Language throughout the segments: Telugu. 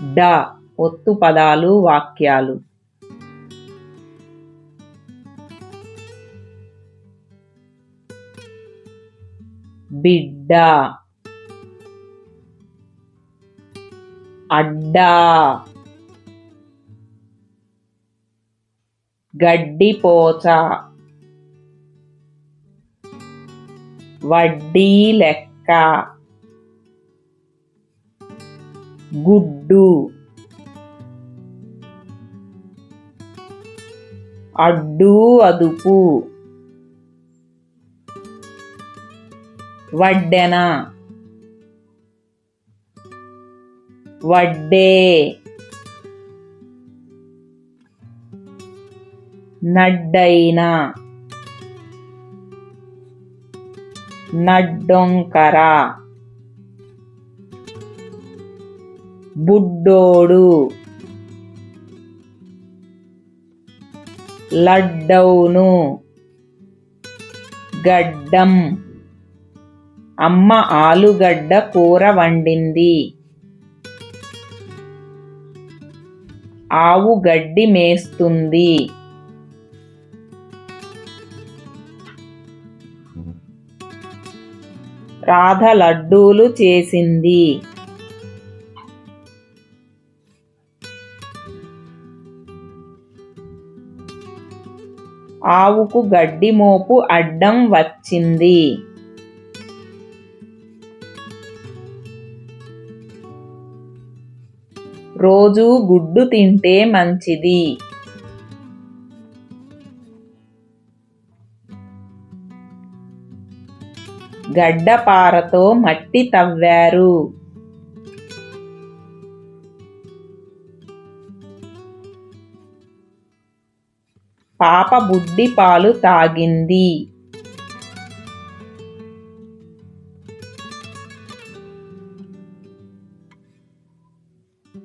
డ ఒత్తు పదాలు వాక్యాలు. బిడ్డ, అడ్డా, గడ్డిపోచ, వడ్డీ లెక్క, గుడ్డు, అడ్డు అదుపు, వడ్డెన, వడ్డే, నడ్డైన, నడ్డొంకర, బుడ్డోడు, లడ్డౌను, గడ్డం. అమ్మ ఆలుగడ్డ కూర వండింది. ఆవు గడ్డి మేస్తుంది. రాధ లడ్డూలు చేసింది. ఆవుకు గడ్డి మోపు అడ్డం వచ్చింది. రోజూ గుడ్డు తింటే మంచిది. గడ్డపారతో మట్టి తవ్వారు. పాప బుడ్డి పాలు తాగింది.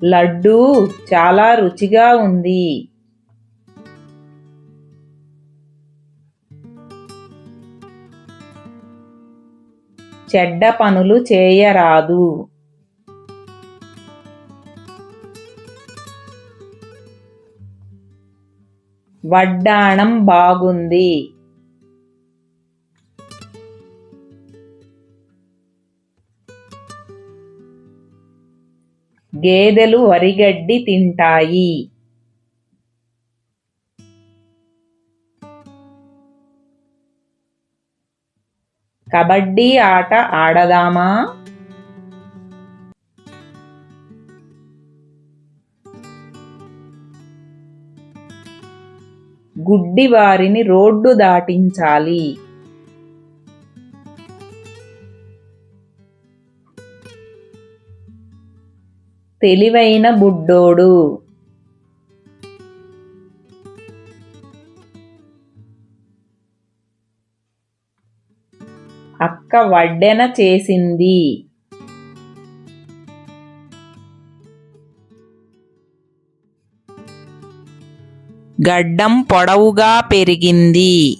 లడ్డూ చాలా రుచిగా ఉంది. చెడ్డ పనులు చేయరాదు. వడ్డాణం బాగుంది. గేదెలు వరిగడ్డి తింటాయి. కబడ్డీ ఆట ఆడదామా? గుడ్డివారిని రోడ్డు దాటించాలి. తెలివైన బుడ్డోడు. అక్క వడ్డెన చేసింది. గడ్డం పొడవుగా పెరిగింది.